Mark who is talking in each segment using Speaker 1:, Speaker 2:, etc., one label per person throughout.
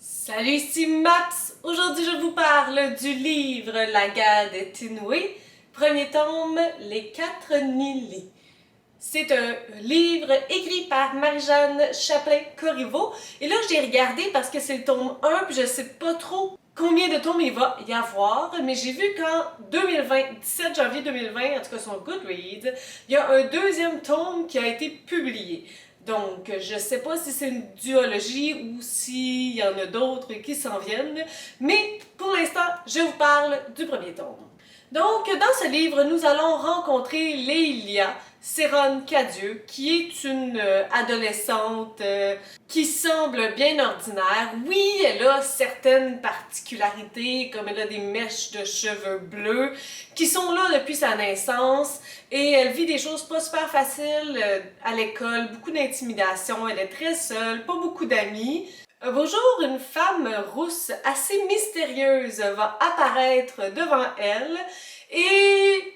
Speaker 1: Salut, ici Maps! Aujourd'hui, je vous parle du livre La Guerre des Tinwé, premier tome, Les Quatre Nili. C'est un livre écrit par Marie-Jeanne Chaplain-Corriveau. Et là, j'ai regardé parce que c'est le tome 1, puis je sais pas trop combien de tomes il va y avoir, mais j'ai vu qu'en 17 janvier 2020, en tout cas sur Goodreads, il y a un deuxième tome qui a été publié. Donc, je sais pas si c'est une duologie ou s'il y en a d'autres qui s'en viennent, mais pour l'instant, je vous parle du premier tome. Donc, dans ce livre, nous allons rencontrer Léilia Céron-Cadieux, qui est une adolescente qui semble bien ordinaire. Oui, elle a certaines particularités, comme elle a des mèches de cheveux bleus, qui sont là depuis sa naissance, et elle vit des choses pas super faciles à l'école, beaucoup d'intimidation, elle est très seule, pas beaucoup d'amis. Un beau jour, une femme rousse assez mystérieuse va apparaître devant elle et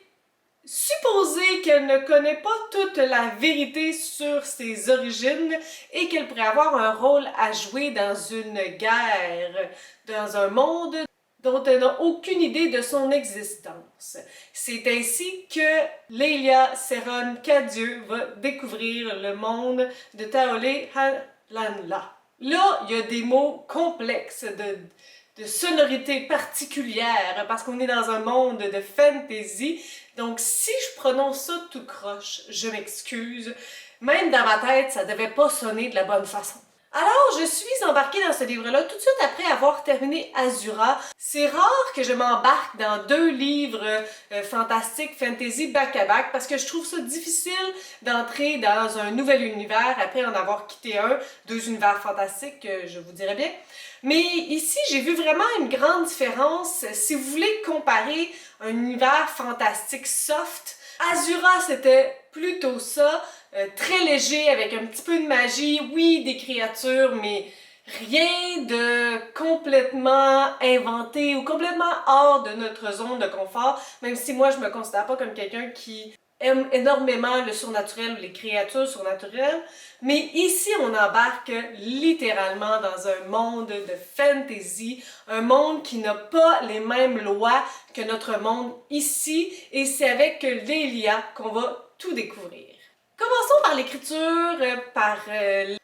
Speaker 1: supposer qu'elle ne connaît pas toute la vérité sur ses origines et qu'elle pourrait avoir un rôle à jouer dans une guerre, dans un monde dont elle n'a aucune idée de son existence. C'est ainsi que Léilia Céron-Cadieux va découvrir le monde de Taolé Halanla. Là, il y a des mots complexes de sonorités particulières parce qu'on est dans un monde de fantasy. Donc, si je prononce ça tout croche, je m'excuse. Même dans ma tête, ça devait pas sonner de la bonne façon. Alors, je suis embarquée dans ce livre-là tout de suite après avoir terminé Azura. C'est rare que je m'embarque dans deux livres fantastiques, fantasy back-à-back, parce que je trouve ça difficile d'entrer dans un nouvel univers après en avoir quitté deux univers fantastiques, je vous dirais bien. Mais ici, j'ai vu vraiment une grande différence. Si vous voulez comparer un univers fantastique soft, Azura, c'était plutôt ça. Très léger, avec un petit peu de magie, oui, des créatures, mais rien de complètement inventé ou complètement hors de notre zone de confort, même si moi, je me considère pas comme quelqu'un qui aime énormément le surnaturel ou les créatures surnaturelles, mais ici, on embarque littéralement dans un monde de fantasy, un monde qui n'a pas les mêmes lois que notre monde ici, et c'est avec Léilia qu'on va tout découvrir. Commençons par l'écriture, par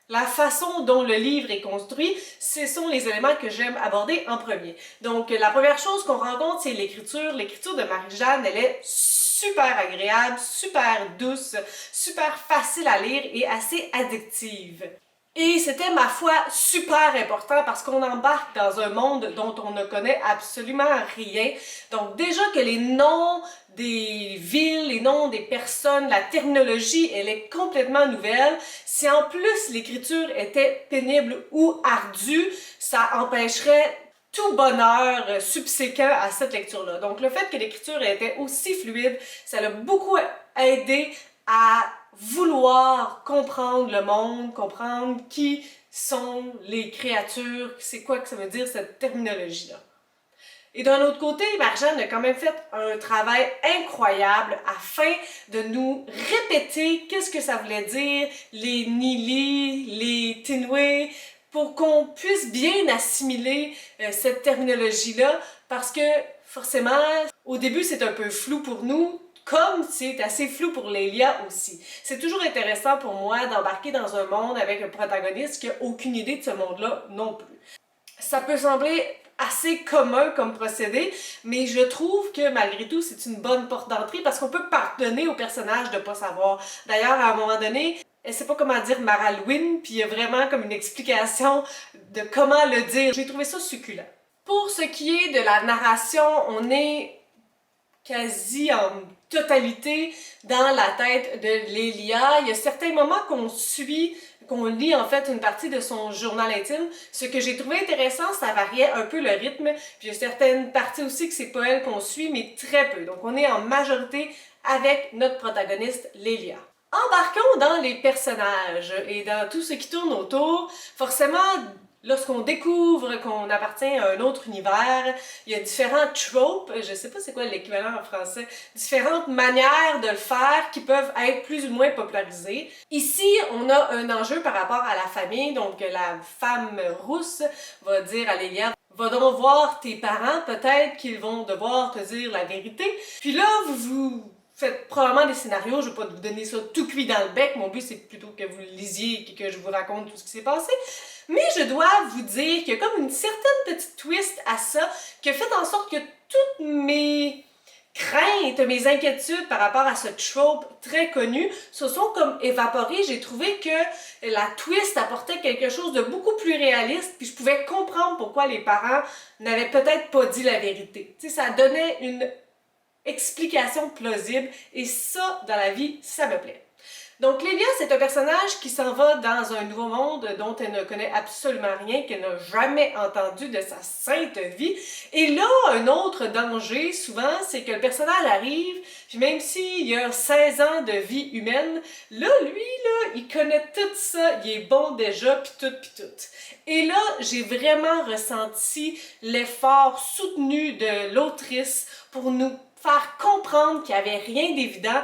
Speaker 1: la façon dont le livre est construit. Ce sont les éléments que j'aime aborder en premier. Donc, la première chose qu'on rencontre, c'est l'écriture. L'écriture de Marie-Jeanne, elle est super agréable, super douce, super facile à lire et assez addictive. Et c'était, ma foi, super important parce qu'on embarque dans un monde dont on ne connaît absolument rien. Donc déjà que les noms des villes, les noms des personnes, la terminologie, elle est complètement nouvelle. Si en plus l'écriture était pénible ou ardue, ça empêcherait tout bonheur subséquent à cette lecture-là. Donc le fait que l'écriture était aussi fluide, ça l'a beaucoup aidé à vouloir comprendre le monde, comprendre qui sont les créatures, c'est quoi que ça veut dire cette terminologie-là. Et d'un autre côté, Marie-Jeanne a quand même fait un travail incroyable afin de nous répéter qu'est-ce que ça voulait dire, les Nili, les Tinwé, pour qu'on puisse bien assimiler cette terminologie-là, parce que forcément, au début, c'est un peu flou pour nous, comme c'est assez flou pour Léilia aussi. C'est toujours intéressant pour moi d'embarquer dans un monde avec un protagoniste qui n'a aucune idée de ce monde-là non plus. Ça peut sembler assez commun comme procédé, mais je trouve que malgré tout, c'est une bonne porte d'entrée parce qu'on peut pardonner au personnage de ne pas savoir. D'ailleurs, à un moment donné, elle sait pas comment dire Maralouine, puis il y a vraiment comme une explication de comment le dire. J'ai trouvé ça succulent. Pour ce qui est de la narration, on est quasi en totalité dans la tête de Léilia. Il y a certains moments qu'on lit en fait une partie de son journal intime. Ce que j'ai trouvé intéressant, ça variait un peu le rythme. Puis il y a certaines parties aussi que c'est pas elle qu'on suit, mais très peu. Donc on est en majorité avec notre protagoniste Léilia. Embarquons dans les personnages et dans tout ce qui tourne autour. Forcément, Lorsqu'on découvre qu'on appartient à un autre univers, il y a différents tropes, je sais pas c'est quoi l'équivalent en français, différentes manières de le faire qui peuvent être plus ou moins popularisées. Ici, on a un enjeu par rapport à la famille, donc la femme rousse va dire à Lélia: va donc voir tes parents, peut-être qu'ils vont devoir te dire la vérité. Puis là, vous faites probablement des scénarios, je vais pas vous donner ça tout cuit dans le bec, mon but c'est plutôt que vous le lisiez et que je vous raconte tout ce qui s'est passé. Mais je dois vous dire qu'il y a comme une certaine petite twist à ça qui a fait en sorte que toutes mes craintes, mes inquiétudes par rapport à ce trope très connu se sont comme évaporées. J'ai trouvé que la twist apportait quelque chose de beaucoup plus réaliste, puis je pouvais comprendre pourquoi les parents n'avaient peut-être pas dit la vérité. Tu sais, ça donnait une explication plausible, et ça, dans la vie, ça me plaît. Donc Lélia, c'est un personnage qui s'en va dans un nouveau monde dont elle ne connaît absolument rien, qu'elle n'a jamais entendu de sa sainte vie. Et là, un autre danger, souvent, c'est que le personnage arrive, puis même s'il y a 16 ans de vie humaine, là, lui, là, il connaît tout ça, il est bon déjà, puis tout, puis tout. Et là, j'ai vraiment ressenti l'effort soutenu de l'autrice pour nous faire comprendre qu'il n'y avait rien d'évident,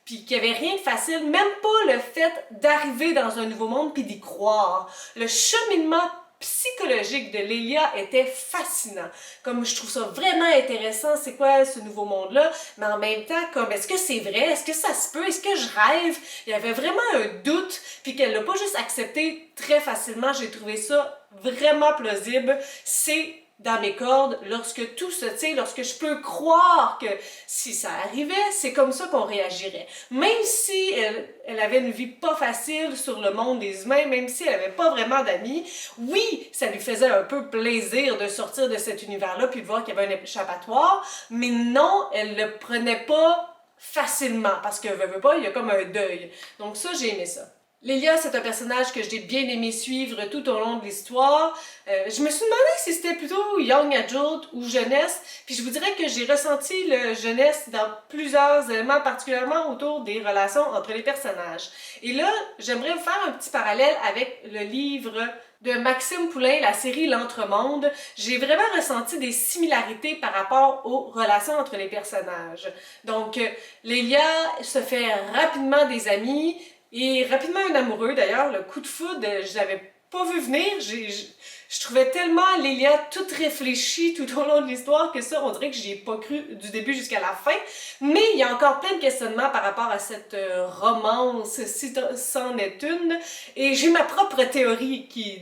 Speaker 1: puis qu'il n'y avait rien de facile, même pas le fait d'arriver dans un nouveau monde puis d'y croire. Le cheminement psychologique de Lélia était fascinant. Comme je trouve ça vraiment intéressant, c'est quoi ce nouveau monde-là, mais en même temps, comme est-ce que c'est vrai, est-ce que ça se peut, est-ce que je rêve? Il y avait vraiment un doute, puis qu'elle l'a pas juste accepté très facilement, j'ai trouvé ça vraiment plausible. C'est dans mes cordes, lorsque tout se tient, lorsque je peux croire que si ça arrivait, c'est comme ça qu'on réagirait. Même si elle avait une vie pas facile sur le monde des humains, même si elle avait pas vraiment d'amis, oui, ça lui faisait un peu plaisir de sortir de cet univers-là puis de voir qu'il y avait un échappatoire, mais non, elle le prenait pas facilement, parce que veut pas, il y a comme un deuil. Donc ça, j'ai aimé ça. Lélia, c'est un personnage que j'ai bien aimé suivre tout au long de l'histoire. Je me suis demandé si c'était plutôt young adult ou jeunesse, puis je vous dirais que j'ai ressenti le jeunesse dans plusieurs éléments, particulièrement autour des relations entre les personnages. Et là, j'aimerais vous faire un petit parallèle avec le livre de Maxime Poulain, la série L'Entremonde. J'ai vraiment ressenti des similarités par rapport aux relations entre les personnages. Donc, Lélia se fait rapidement des amis, et rapidement un amoureux. D'ailleurs, le coup de foudre, je l'avais pas vu venir. Je trouvais tellement Lélia toute réfléchie tout au long de l'histoire que ça, on dirait que j'y ai pas cru du début jusqu'à la fin. Mais il y a encore plein de questionnements par rapport à cette romance, si c'en est une. Et j'ai ma propre théorie qui...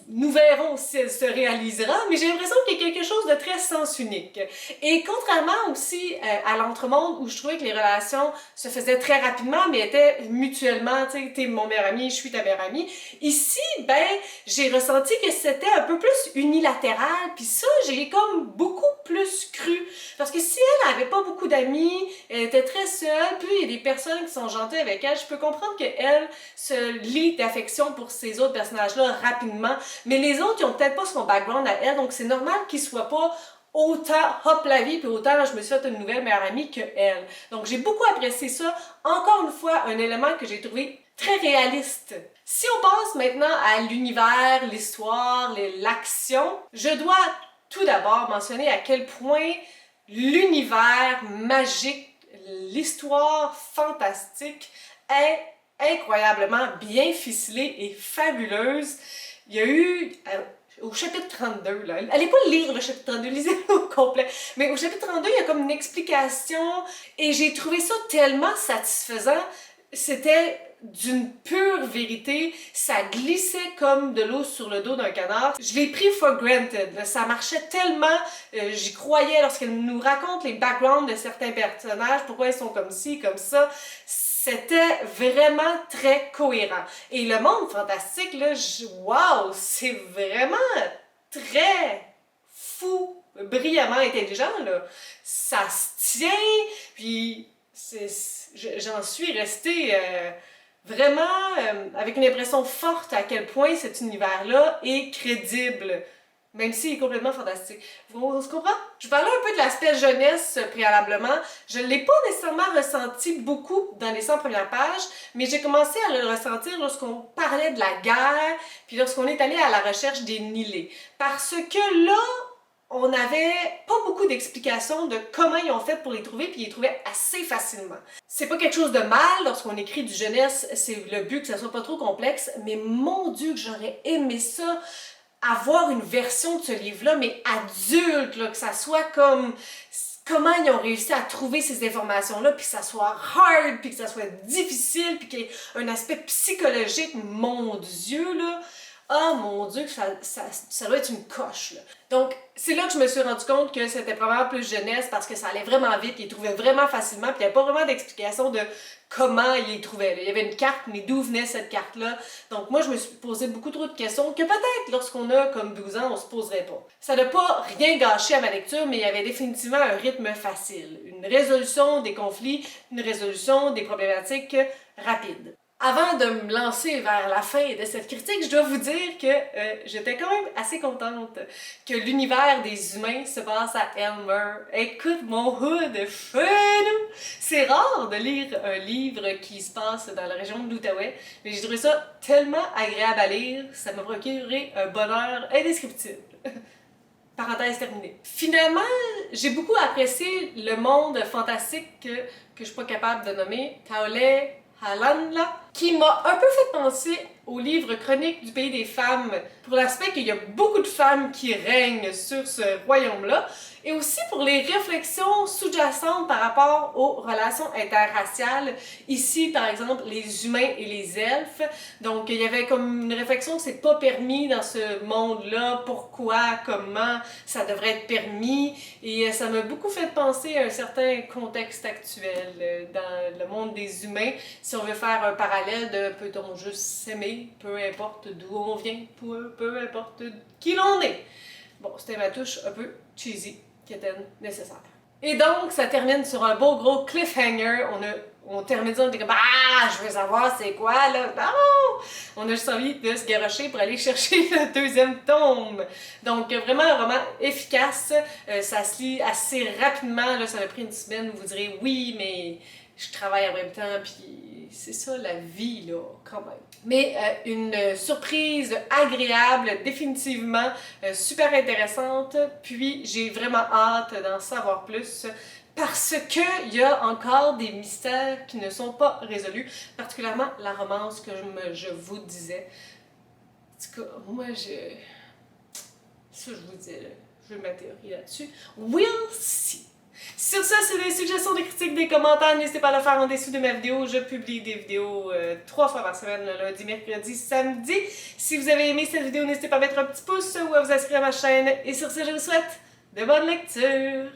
Speaker 1: Nous verrons si elle se réalisera, mais j'ai l'impression qu'il y a quelque chose de très sens unique. Et contrairement aussi à l'Entremonde, où je trouvais que les relations se faisaient très rapidement, mais étaient mutuellement, tu sais, t'es mon meilleur ami, je suis ta meilleure amie. Ici, ben, j'ai ressenti que c'était un peu plus unilatéral, puis ça, j'ai comme beaucoup plus cru. Parce que si elle n'avait pas beaucoup d'amis, elle était très seule, puis il y a des personnes qui sont gentilles avec elle, je peux comprendre qu'elle se lie d'affection pour ces autres personnages-là rapidement. Mais les autres, ils ont peut-être pas son background à elle, donc c'est normal qu'ils soient pas autant hop la vie, puis autant je me suis fait une nouvelle meilleure amie que elle. Donc j'ai beaucoup apprécié ça. Encore une fois, un élément que j'ai trouvé très réaliste. Si on passe maintenant à l'univers, l'histoire, l'action, je dois tout d'abord mentionner à quel point l'univers magique, l'histoire fantastique est incroyablement bien ficelée et fabuleuse. Il y a eu, au chapitre 32, là, allez pas lire le chapitre 32, lisez-le au complet, mais au chapitre 32, il y a comme une explication, et j'ai trouvé ça tellement satisfaisant. C'était d'une pure vérité, ça glissait comme de l'eau sur le dos d'un canard. Je l'ai pris for granted, là. Ça marchait tellement, j'y croyais lorsqu'elle nous raconte les backgrounds de certains personnages, pourquoi ils sont comme ci, comme ça. C'était vraiment très cohérent. Et le monde fantastique, là, wow, c'est vraiment très fou, brillamment intelligent, là. Ça se tient, puis j'en suis restée vraiment avec une impression forte à quel point cet univers-là est crédible. même s'il est complètement fantastique. On se comprend? Je parlais un peu de l'aspect jeunesse préalablement. Je ne l'ai pas nécessairement ressenti beaucoup dans les 100 premières pages, mais j'ai commencé à le ressentir lorsqu'on parlait de la guerre, puis lorsqu'on est allé à la recherche des Nilés. Parce que là, on n'avait pas beaucoup d'explications de comment ils ont fait pour les trouver, puis ils les trouvaient assez facilement. C'est pas quelque chose de mal lorsqu'on écrit du jeunesse, c'est le but que ça soit pas trop complexe, mais mon Dieu que j'aurais aimé ça, avoir une version de ce livre-là, mais adulte, là, que ça soit comme comment ils ont réussi à trouver ces informations-là, puis que ça soit hard, puis que ça soit difficile, puis qu'il y ait un aspect psychologique, mon Dieu, là. Ah mon Dieu, ça doit être une coche, là. Donc, c'est là que je me suis rendu compte que c'était probablement plus jeunesse parce que ça allait vraiment vite, ils les trouvaient vraiment facilement, puis il n'y avait pas vraiment d'explication de comment ils les trouvaient. Là. Il y avait une carte, mais d'où venait cette carte-là? Donc, moi, je me suis posé beaucoup trop de questions que peut-être, lorsqu'on a comme 12 ans, on se poserait pas. Ça n'a pas rien gâché à ma lecture, mais il y avait définitivement un rythme facile. Une résolution des conflits, une résolution des problématiques rapide. Avant de me lancer vers la fin de cette critique, je dois vous dire que j'étais quand même assez contente que l'univers des humains se passe à Elmer. Écoute, mon hood est fun! C'est rare de lire un livre qui se passe dans la région de l'Outaouais, mais j'ai trouvé ça tellement agréable à lire, ça m'a procuré un bonheur indescriptible. Parenthèse terminée. Finalement, j'ai beaucoup apprécié le monde fantastique que je suis pas capable de nommer, Taole Halanla, qui m'a un peu fait penser au livre Chronique du pays des femmes, pour l'aspect qu'il y a beaucoup de femmes qui règnent sur ce royaume-là, et aussi pour les réflexions sous-jacentes par rapport aux relations interraciales. Ici, par exemple, les humains et les elfes. Donc, il y avait comme une réflexion que c'est pas permis dans ce monde-là, pourquoi, comment ça devrait être permis. Et ça m'a beaucoup fait penser à un certain contexte actuel dans le monde des humains. Si on veut faire un parallèle de peut-on juste s'aimer, peu importe d'où on vient, peu importe qui l'on est. Bon, c'était ma touche un peu cheesy qui était nécessaire. Et donc, ça termine sur un beau gros cliffhanger. On termine ça, on était comme ah, je veux savoir c'est quoi là. Non! On a juste envie de se garrocher pour aller chercher le deuxième tome. Donc, vraiment un roman efficace. Ça se lit assez rapidement. Là, ça m'a pris une semaine. Vous direz oui, mais je travaille en même temps, puis c'est ça la vie, là, quand même. Mais une surprise agréable, définitivement super intéressante, puis j'ai vraiment hâte d'en savoir plus parce qu'il y a encore des mystères qui ne sont pas résolus, particulièrement la romance que je vous disais. En tout cas, moi, ça, je vous disais, là, je veux ma théorie là-dessus. We'll see! Sur ça, c'est des suggestions, des critiques, des commentaires. N'hésitez pas à le faire en dessous de ma vidéo. Je publie des vidéos 3 fois par semaine, le lundi, mercredi, samedi. Si vous avez aimé cette vidéo, n'hésitez pas à mettre un petit pouce ou à vous inscrire à ma chaîne. Et sur ce, je vous souhaite de bonnes lectures!